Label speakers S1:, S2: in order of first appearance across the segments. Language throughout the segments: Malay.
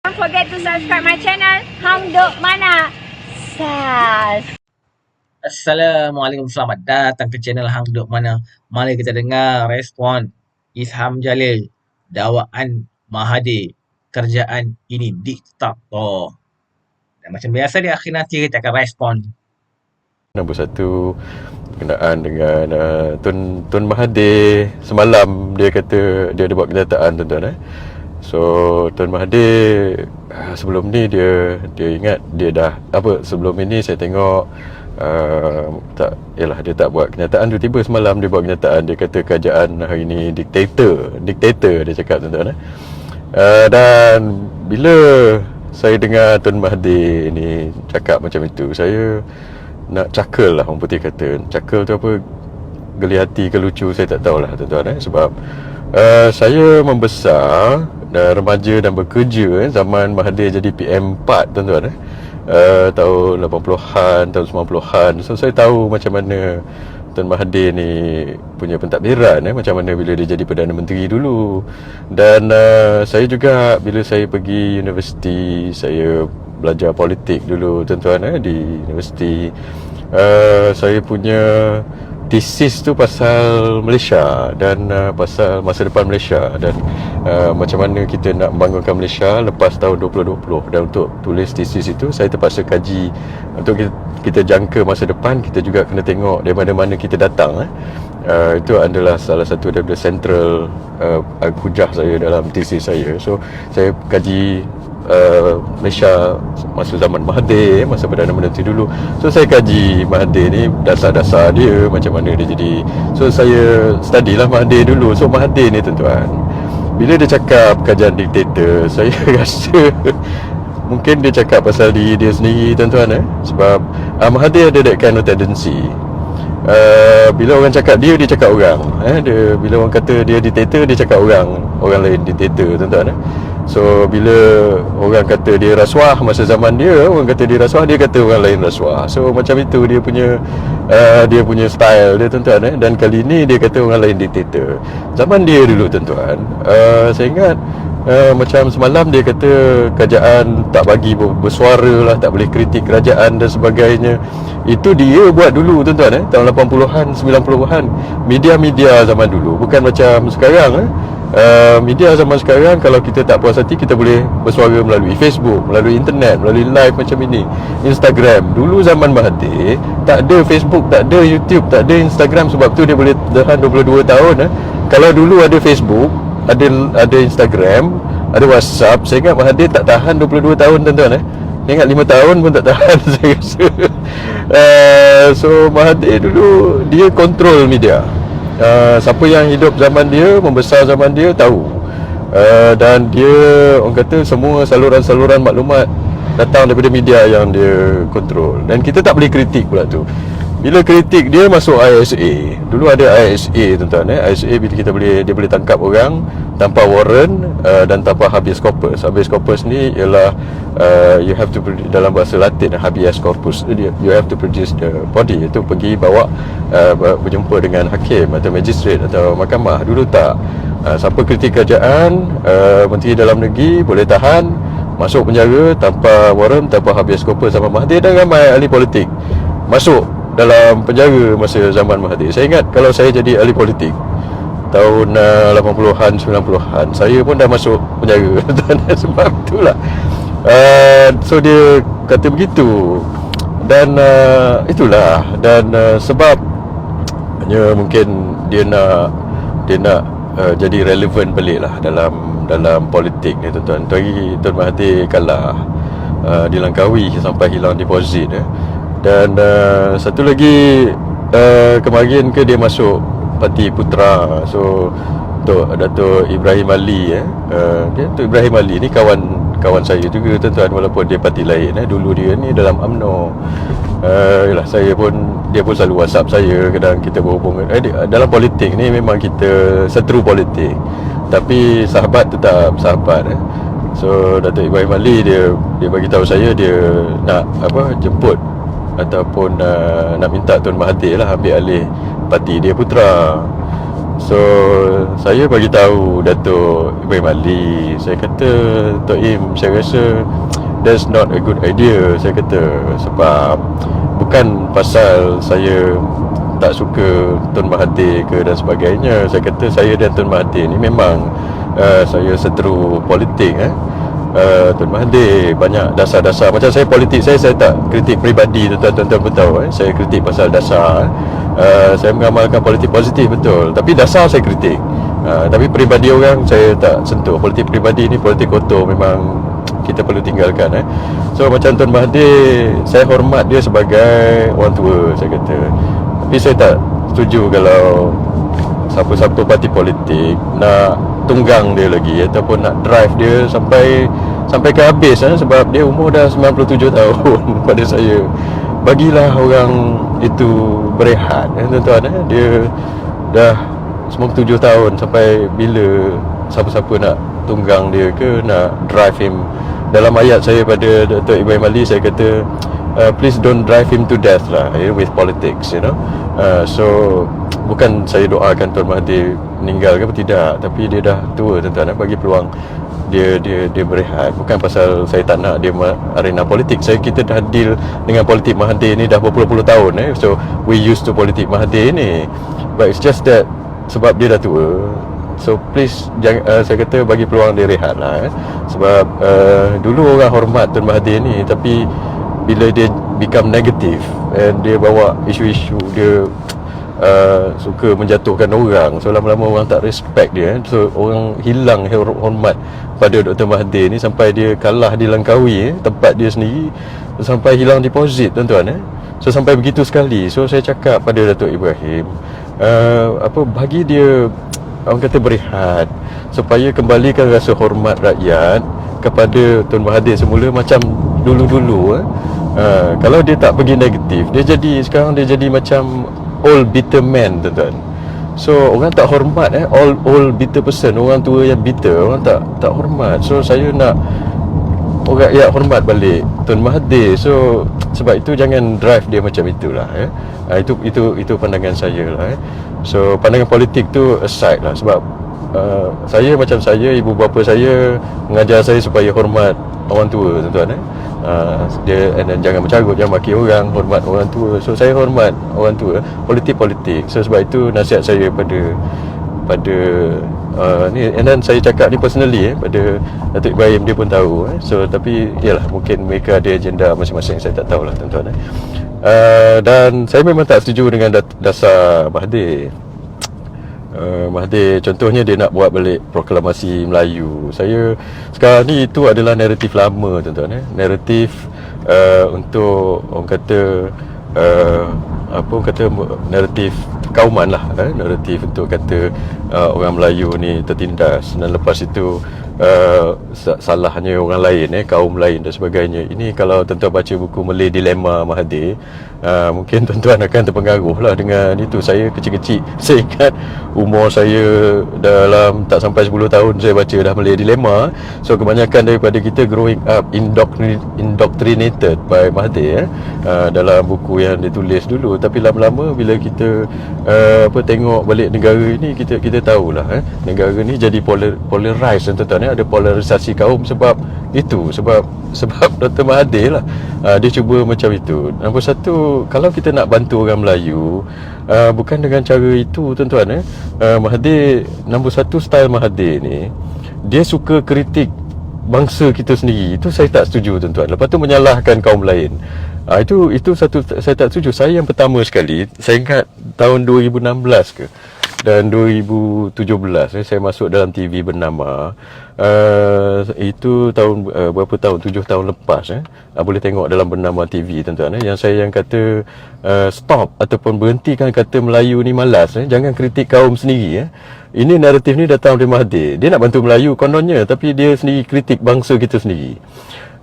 S1: Don't forget to subscribe my channel Hang Duk Mana Sas.
S2: Assalamualaikum, selamat datang ke channel Hang Duk Mana. Mari kita dengar respon Isham Jalil, dakwaan Mahathir, kerjaan ini diktator. Dan macam biasa di akhir nanti kita akan respon.
S3: Nombor satu berkenaan dengan Tun Mahathir. Semalam dia kata dia ada buat kenyataan, tuan-tuan. So Tun Mahathir sebelum ni dia ingat dia dah sebelum ini saya tengok dia tak buat kenyataan. Tiba-tiba semalam dia buat kenyataan. Dia kata kerajaan hari ni diktator dia cakap, tuan-tuan. Dan bila saya dengar Tun Mahathir ni cakap macam itu, saya nak cakal lah, orang putih kata. Cakal tu apa, geli hati ke lucu, saya tak tahulah, tuan-tuan. Sebab saya membesar dan remaja dan bekerja zaman Mahathir jadi PM4, tuan-tuan. Tahun 80-an, tahun 90-an. So saya tahu macam mana Tun Mahathir ni punya pentadbiran, macam mana bila dia jadi Perdana Menteri dulu. Dan saya juga bila saya pergi universiti, saya belajar politik dulu, tuan-tuan, di universiti. Saya punya tesis tu pasal Malaysia dan pasal masa depan Malaysia dan macam mana kita nak membangunkan Malaysia lepas tahun 2020. Dan untuk tulis tesis itu saya terpaksa kaji. Untuk kita jangka masa depan, kita juga kena tengok dari mana-mana kita datang. Itu adalah salah satu daripada central hujah saya dalam tesis saya. So saya kaji Malaysia masa zaman Mahathir, masa Perdana Menteri dulu. So saya kaji Mahathir ni, dasar-dasar dia, macam mana dia jadi. So saya study lah Mahathir dulu. So Mahathir ni, tuan-tuan, bila dia cakap kerajaan diktator, saya rasa mungkin dia cakap pasal diri dia sendiri, tuan-tuan. Sebab Mahathir ada that kind of tendency. Bila orang cakap dia cakap orang. Bila orang kata dia diktator, dia cakap orang lain diktator, tuan-tuan. So bila orang kata dia rasuah, masa zaman dia orang kata dia rasuah, dia kata orang lain rasuah. So macam itu dia punya style dia, tuan-tuan. Dan kali ni dia kata orang lain diktator. Zaman dia dulu, tuan-tuan, saya ingat macam semalam dia kata kerajaan tak bagi bersuara lah, tak boleh kritik kerajaan dan sebagainya. Itu dia buat dulu, tuan-tuan, tahun 80-an, 90-an. Media-media zaman dulu bukan macam sekarang. Media zaman sekarang, kalau kita tak puas hati, kita boleh bersuara melalui Facebook, melalui internet, melalui live macam ini, Instagram. Dulu zaman Mahathir tak ada Facebook, tak ada YouTube, tak ada Instagram. Sebab tu dia boleh tahan 22 tahun. Kalau dulu ada Facebook, ada Instagram, ada WhatsApp, saya ingat Mahathir tak tahan 22 tahun, tuan-tuan. Saya ingat 5 tahun pun tak tahan saya rasa. So Mahathir dulu dia kontrol media. Siapa yang hidup zaman dia, membesar zaman dia, tahu. Dan dia, orang kata, semua saluran-saluran maklumat datang daripada media yang dia kontrol. Dan kita tak boleh kritik pula tu. Bila kritik, dia masuk ISA. Dulu ada ISA, tuan-tuan. ISA bila dia boleh tangkap orang tanpa warrant dan tanpa habeas corpus. Habeas corpus ni ialah you have to, dalam bahasa Latin, habeas corpus, you have to produce the body. Itu pergi bawa berjumpa dengan hakim atau magistrate atau mahkamah. Dulu tak. Siapa kritik kerajaan, Menteri Dalam Negeri boleh tahan, masuk penjara tanpa warrant, tanpa habeas corpus. Sama Mahathir dan ramai ahli politik masuk dalam penjara masa zaman Mahathir. Saya ingat kalau saya jadi ahli politik tahun 80-an, 90-an, saya pun dah masuk penjara. Sebab itulah. So dia kata begitu. Dan itulah. Dan sebab hanya mungkin dia nak jadi relevan balik lah dalam politik ni, tuan-tuan. Tun Mahathir kalah, dilangkaui sampai hilang deposit. Dan satu lagi, kemarin dia masuk Parti Putra. So Datuk Ibrahim Ali, Datuk Ibrahim Ali ni kawan saya juga, tuan-tuan, walaupun dia parti lain. Dulu dia ni dalam UMNO. Dia pun selalu WhatsApp saya, kadang kita berhubung. Dalam politik ni memang kita seteru politik, tapi sahabat tetap sahabat. So Datuk Ibrahim Ali dia bagi tahu saya dia nak jemput ataupun nak minta Tun Mahathir lah ambil alih parti dia Putra. So saya bagi tahu Datuk Ibrahim Ali, saya kata, Tok Im, saya rasa that's not a good idea. Saya kata sebab bukan pasal saya tak suka Tun Mahathir ke dan sebagainya. Saya kata saya dan Tun Mahathir ni memang saya seteru politik. Tun Mahathir banyak dasar-dasar. Macam saya politik saya tak kritik peribadi, tuan-tuan pun tahu. Saya kritik pasal dasar. Saya mengamalkan politik positif, betul, tapi dasar saya kritik. Tapi peribadi orang saya tak sentuh. Politik peribadi ni politik kotor, memang kita perlu tinggalkan. So macam Tun Mahathir, saya hormat dia sebagai orang tua, saya kata. Tapi saya tak setuju kalau siapa-siapa parti politik nak tunggang dia lagi ataupun nak drive dia sampai ke habis, sebab dia umur dah 97 tahun. Pada saya, bagilah orang itu berehat, tuan-tuan. Dia dah 97 tahun, sampai bila siapa-siapa nak tunggang dia ke, nak drive him. Dalam ayat saya pada Datuk Ibrahim Ali, saya kata please don't drive him to death lah, with politics, so bukan saya doakan Tuan Mahathir meninggal ke tidak, tapi dia dah tua, tuan-tuan. Bagi peluang dia berehat. Bukan pasal saya tak nak dia arena politik. Kita dah deal dengan politik Mahathir ni dah berpuluh-puluh tahun, so we used to politik Mahathir ni, but it's just that sebab dia dah tua, so please jangan, saya kata bagi peluang dia rehat lah. Sebab dulu orang hormat Tun Mahathir ni, tapi bila dia become negative and dia bawa isu-isu dia suka menjatuhkan orang, so lama-lama orang tak respect dia, so orang hilang hormat pada Dr. Mahathir ni, sampai dia kalah di Langkawi, tempat dia sendiri, sampai hilang deposit, tuan-tuan. So sampai begitu sekali. So saya cakap pada Datuk Ibrahim, bagi dia, orang kata, berehat, supaya kembalikan rasa hormat rakyat kepada Tun Mahathir semula macam dulu-dulu. Kalau dia tak pergi negatif, sekarang dia jadi macam old bitter man, tuan-tuan. So orang tak hormat, old bitter person, orang tua yang bitter, orang tak hormat. So saya nak orang rakyat hormat balik Tun Mahathir. So sebab itu jangan drive dia macam itulah. Itu pandangan saya lah. So pandangan politik tu aside lah, sebab macam saya, ibu bapa saya mengajar saya supaya hormat orang tua, tuan-tuan. Dan jangan mencarut, jangan maki orang, hormat orang tua. So saya hormat orang tua, politik. So sebab itu nasihat saya pada ni, and then saya cakap ni personally pada Datuk Ibrahim, dia pun tahu. So tapi yalah, mungkin mereka ada agenda masing-masing, saya tak tahulah, tuan-tuan. Dan saya memang tak setuju dengan dasar Mahathir. Mahathir contohnya dia nak buat balik proklamasi Melayu. Saya sekarang ni, itu adalah naratif lama, tuan-tuan. Naratif untuk orang kata naratif kauman lah, naratif untuk kata orang Melayu ni tertindas, dan lepas itu salahnya orang lain, kaum lain dan sebagainya. Ini kalau tuan-tuan baca buku Malay Dilemma Mahathir, mungkin tuan-tuan akan terpengaruh lah dengan itu. Saya kecil-kecil, saya ingat umur saya dalam tak sampai 10 tahun saya baca dah Malay Dilemma. So kebanyakan daripada kita growing up indoctrinated by Mahathir, dalam buku yang ditulis dulu. Tapi lama-lama bila kita tengok balik negara ini, kita tahulah negara ni jadi polarized, tuan-tuan. Ada polarisasi kaum sebab Dr. Mahathir lah. Dia cuba macam itu. Nombor satu, kalau kita nak bantu orang Melayu, bukan dengan cara itu, tuan-tuan. Mahathir, nombor satu, style Mahathir ni, dia suka kritik bangsa kita sendiri. Itu saya tak setuju, tuan-tuan. Lepas tu menyalahkan kaum lain. Itu satu saya tak setuju. Saya yang pertama sekali, saya ingat tahun 2016 ke dan 2017 saya masuk dalam TV bernama, itu tahun berapa tahun, 7 tahun lepas, boleh tengok dalam bernama TV, tuan-tuan, yang saya kata stop ataupun berhentikan kata Melayu ni malas, jangan kritik kaum sendiri. Ini naratif ni datang dari Mahathir. Dia nak bantu Melayu kononnya, tapi dia sendiri kritik bangsa kita sendiri.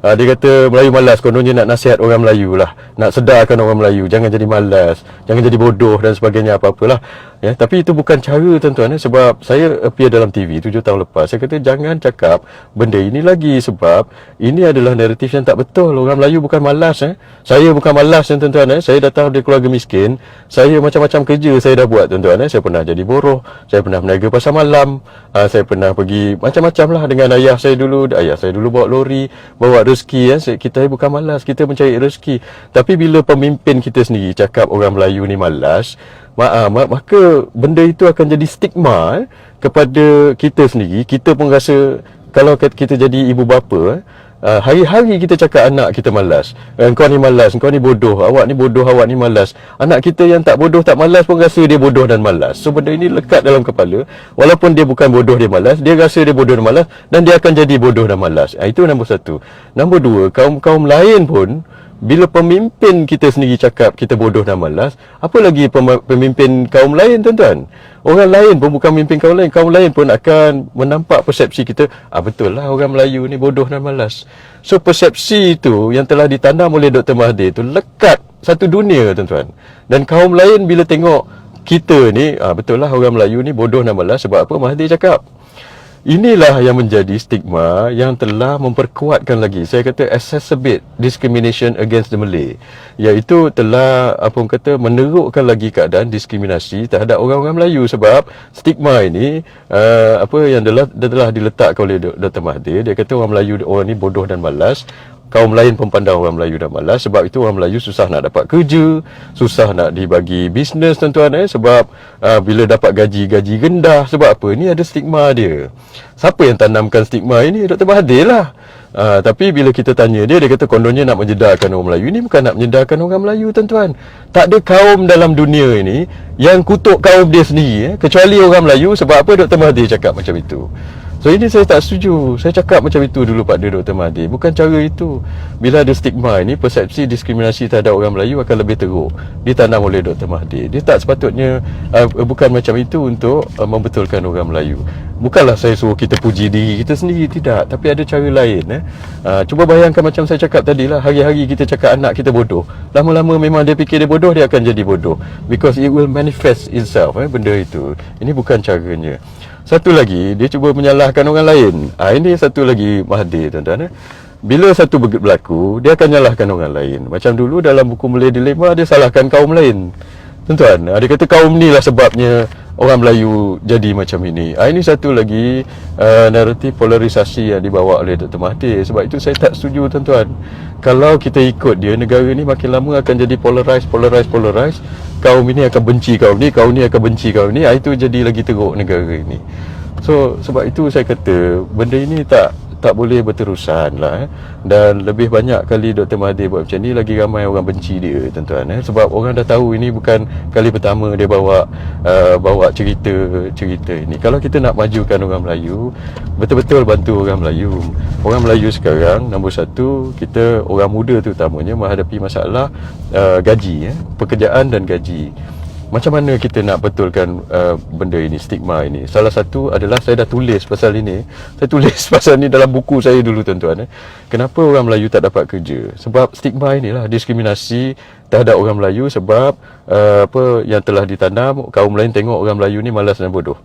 S3: Dia kata Melayu malas, kononnya nak nasihat orang Melayu lah, nak sedarkan orang Melayu, jangan jadi malas, jangan jadi bodoh dan sebagainya, apa-apalah. Ya, tapi itu bukan cara tuan-tuan, sebab saya appear dalam TV 7 tahun lepas. Saya kata jangan cakap benda ini lagi, sebab ini adalah naratif yang tak betul. Orang Melayu bukan malas. Saya bukan malas tuan-tuan. Saya datang dari keluarga miskin. Saya macam-macam kerja saya dah buat tuan-tuan. Saya pernah jadi buruh, saya pernah meniaga pasar malam, saya pernah pergi macam-macam lah dengan ayah saya dulu. Ayah saya dulu bawa lori, bawa rezeki. Kita bukan malas, kita mencari rezeki. Tapi bila pemimpin kita sendiri cakap orang Melayu ni malas, maka benda itu akan jadi stigma kepada kita sendiri. Kita pun rasa, kalau kita jadi ibu bapa, hari-hari kita cakap anak kita malas, engkau ni malas, engkau ni bodoh, awak ni bodoh, awak ni malas. Anak kita yang tak bodoh tak malas pun rasa dia bodoh dan malas. So benda ini lekat dalam kepala. Walaupun dia bukan bodoh dia malas, dia rasa dia bodoh dan malas, dan dia akan jadi bodoh dan malas. Itu nombor satu. Nombor dua, kaum-kaum lain pun, bila pemimpin kita sendiri cakap kita bodoh dan malas, apa lagi pemimpin kaum lain tuan-tuan? Orang lain pun bukan pemimpin kaum lain pun akan menampak persepsi kita, betul lah orang Melayu ni bodoh dan malas. So persepsi itu yang telah ditanam oleh Dr. Mahathir itu lekat satu dunia tuan-tuan. Dan kaum lain bila tengok kita ni, betul lah orang Melayu ni bodoh dan malas, sebab apa Mahathir cakap. Inilah yang menjadi stigma yang telah memperkuatkan lagi, saya kata, exacerbate discrimination against the Malay, iaitu telah menerukkan lagi keadaan diskriminasi terhadap orang-orang Melayu. Sebab stigma ini yang telah diletakkan oleh Dr. Mahathir. Dia kata orang Melayu, orang ni bodoh dan malas. Kaum lain pun pandang orang Melayu dah malas. Sebab itu orang Melayu susah nak dapat kerja, susah nak dibagi bisnes tuan-tuan. Sebab bila dapat gaji rendah. Sebab apa? Ini ada stigma dia. Siapa yang tanamkan stigma ini? Dr. Mahathir lah. Tapi bila kita tanya dia kata kononnya nak menyedarkan orang Melayu. Ini bukan nak menyedarkan orang Melayu tuan-tuan. Tak ada kaum dalam dunia ini yang kutuk kaum dia sendiri, kecuali orang Melayu. Sebab apa Dr. Mahathir cakap macam itu? So ini saya tak setuju. Saya cakap macam itu dulu pada Dr. Mahathir. Bukan cara itu. Bila ada stigma ini, persepsi diskriminasi terhadap orang Melayu akan lebih teruk ditanam oleh Dr. Mahathir. Dia tak sepatutnya, bukan macam itu untuk membetulkan orang Melayu. Bukanlah saya suruh kita puji diri kita sendiri, tidak. Tapi ada cara lain. Cuba bayangkan macam saya cakap tadi lah. Hari-hari kita cakap anak kita bodoh. Lama-lama memang dia fikir dia bodoh, dia akan jadi bodoh. Because it will manifest itself, benda itu. Ini bukan caranya. Satu lagi, dia cuba menyalahkan orang lain. Ini satu lagi Mahathir tuan-tuan. Bila satu berlaku, dia akan nyalahkan orang lain. Macam dulu dalam buku Malay Dilema, dia salahkan kaum lain. Tuan-tuan, dia kata kaum ni lah sebabnya orang Melayu jadi macam ini. Ini satu lagi naratif polarisasi yang dibawa oleh Dr. Mahathir. Sebab itu saya tak setuju tuan-tuan. Kalau kita ikut dia, negara ni makin lama akan jadi polarise. Kaum ini akan benci kaum ni akan benci kaum ni. Itu jadi lagi teruk negara ini. So sebab itu saya kata benda ini tak boleh berterusan lah. Dan lebih banyak kali Dr. Mahathir buat macam ni, lagi ramai orang benci dia tuan-tuan. Sebab orang dah tahu ini bukan kali pertama dia bawa cerita ini. Kalau kita nak majukan orang Melayu, betul-betul bantu orang Melayu. Orang Melayu sekarang, nombor satu, kita orang muda terutamanya menghadapi masalah gaji, pekerjaan dan gaji. Macam mana kita nak betulkan benda ini, stigma ini? Salah satu adalah saya dah tulis pasal ini. Saya tulis pasal ini dalam buku saya dulu tuan-tuan. Kenapa orang Melayu tak dapat kerja? Sebab stigma inilah, diskriminasi terhadap orang Melayu. Sebab yang telah ditanam, kaum lain tengok orang Melayu ni malas dan bodoh.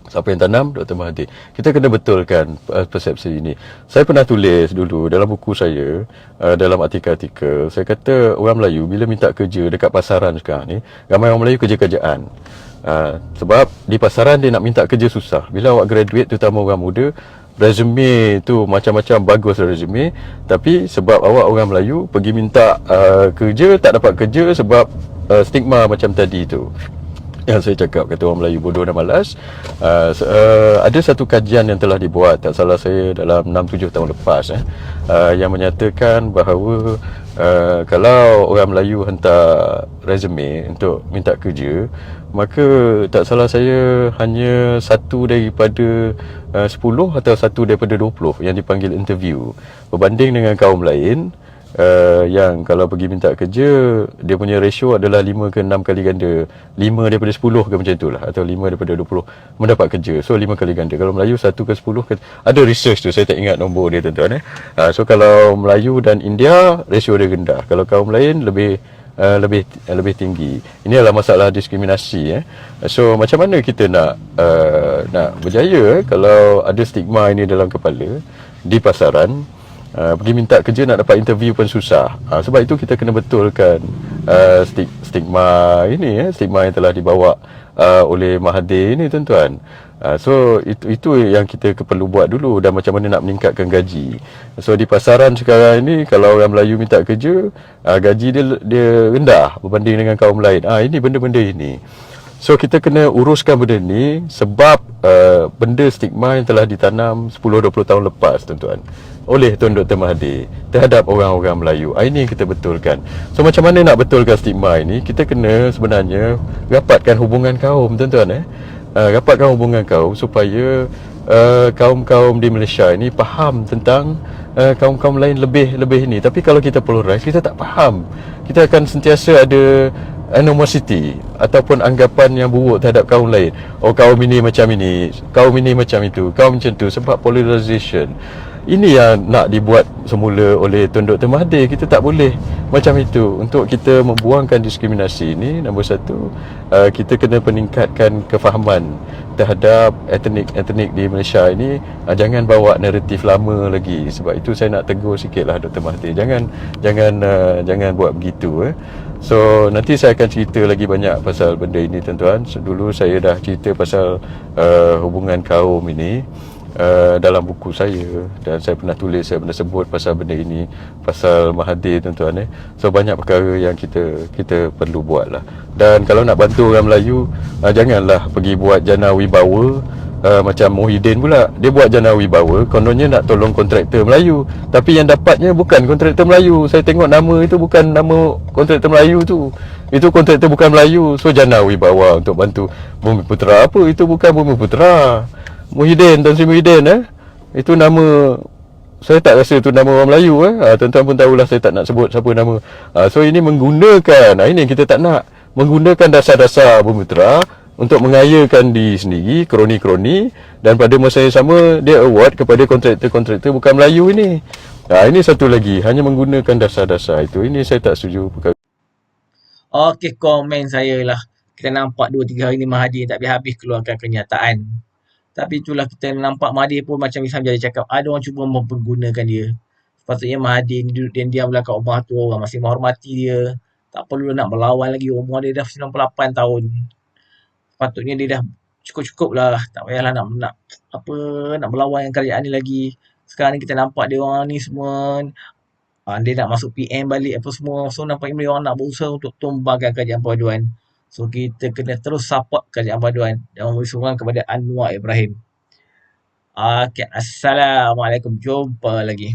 S3: Siapa yang tanam? Dr. Mahathir. Kita kena betulkan persepsi ini. Saya pernah tulis dulu dalam buku saya, dalam artikel-artikel, saya kata orang Melayu bila minta kerja dekat pasaran sekarang ni, ramai orang Melayu kerja-kerjaan. Sebab di pasaran dia nak minta kerja susah. Bila awak graduate, terutama orang muda, resume tu macam-macam bagus resume, tapi sebab awak orang Melayu pergi minta kerja, tak dapat kerja sebab stigma macam tadi tu yang saya cakap, kata orang Melayu bodoh dan malas. Ada satu kajian yang telah dibuat, tak salah saya, dalam 6-7 tahun lepas, yang menyatakan bahawa kalau orang Melayu hantar resume untuk minta kerja, maka tak salah saya hanya 1 daripada 10 atau 1 daripada 20 yang dipanggil interview, berbanding dengan kaum lain yang kalau pergi minta kerja, dia punya ratio adalah 5 ke 6 kali ganda. 5 daripada 10 ke macam itulah, atau 5 daripada 20 mendapat kerja. So 5 kali ganda. Kalau Melayu 1 ke 10 ke, ada research tu, saya tak ingat nombor dia tuan-tuan. So kalau Melayu dan India, ratio dia rendah. Kalau kaum lain lebih tinggi. Ini adalah masalah diskriminasi. So macam mana kita nak berjaya kalau ada stigma ini dalam kepala di pasaran. Pergi minta kerja nak dapat interview pun susah. Sebab itu kita kena betulkan stigma ini, stigma yang telah dibawa oleh Mahathir ini tuan-tuan. So itu yang kita perlu buat dulu, dan macam mana nak meningkatkan gaji. So di pasaran sekarang ini, kalau orang Melayu minta kerja, gaji dia rendah berbanding dengan kaum lain. Ini benda-benda ini. So kita kena uruskan benda ni, sebab benda stigma yang telah ditanam 10-20 tahun lepas tuan-tuan oleh Tuan Dr. Mahathir terhadap orang-orang Melayu. Ini yang kita betulkan. So macam mana nak betulkan stigma ini? Kita kena sebenarnya rapatkan hubungan kaum tuan-tuan. Rapatkan hubungan kaum supaya kaum-kaum di Malaysia ini faham tentang kaum-kaum lain lebih ini. Tapi kalau kita polarize, kita tak faham. Kita akan sentiasa ada animosity ataupun anggapan yang buruk terhadap kaum lain. Kaum ini macam ini, kaum ini macam itu, kaum macam tu, sebab polarization. Ini yang nak dibuat semula oleh Tun Dr. Mahathir. Kita tak boleh macam itu. Untuk kita membuangkan diskriminasi ini, nombor satu, kita kena peningkatkan kefahaman terhadap etnik di Malaysia ini. Jangan bawa naratif lama lagi. Sebab itu saya nak tegur sikitlah Dr. Mahathir. Jangan buat begitu. So nanti saya akan cerita lagi banyak pasal benda ini tuan-tuan. Dulu saya dah cerita pasal hubungan kaum ini dalam buku saya, dan saya pernah tulis, saya pernah sebut pasal benda ini, pasal Mahathir tuan-tuan. So banyak perkara yang kita perlu buat lah. Dan kalau nak bantu orang Melayu, janganlah pergi buat jana wibawa. Macam Muhyiddin pula, dia buat jana wibawa, kononnya nak tolong kontraktor Melayu, tapi yang dapatnya bukan kontraktor Melayu. Saya tengok nama itu bukan nama kontraktor Melayu tu, itu kontraktor bukan Melayu. So jana wibawa untuk bantu Bumi Putera, apa itu bukan Bumi Putera. Muhyiddin, Tan Sri Muhyiddin, itu nama, saya tak rasa itu nama orang Melayu. Tuan-tuan pun tahulah, saya tak nak sebut siapa nama. So ini menggunakan, ini yang kita tak nak, menggunakan dasar-dasar Bumi Putera untuk mengayakan diri sendiri, kroni-kroni, dan pada masa yang sama dia award kepada kontraktor-kontraktor bukan Melayu ini. Ini satu lagi, hanya menggunakan dasar-dasar itu. Ini saya tak setuju perkara.
S2: Okey, komen saya lah. Kita nampak 2-3 hari ni Mahathir tak habis-habis keluarkan kenyataan. Tapi itulah, kita nampak Mahathir pun macam Isam jadi cakap, ada orang cuba mempergunakan dia. Sepatutnya Mahathir ni duduk diam-diam belakang rumah tu, orang masih menghormati dia. Tak perlu nak melawan lagi, umur dia dah 98 tahun. Sepatutnya dia dah cukup-cukup lah. Tak payahlah nak melawan dengan kerajaan ni lagi. Sekarang ni kita nampak dia orang ni semua, dia nak masuk PM balik apa semua. So nampaknya dia orang nak berusaha untuk tumbangkan kerajaan Perpaduan. So kita kena terus support kerajaan Perpaduan dan memberi sokongan kepada Anwar Ibrahim. Okay, Assalamualaikum. Jumpa lagi.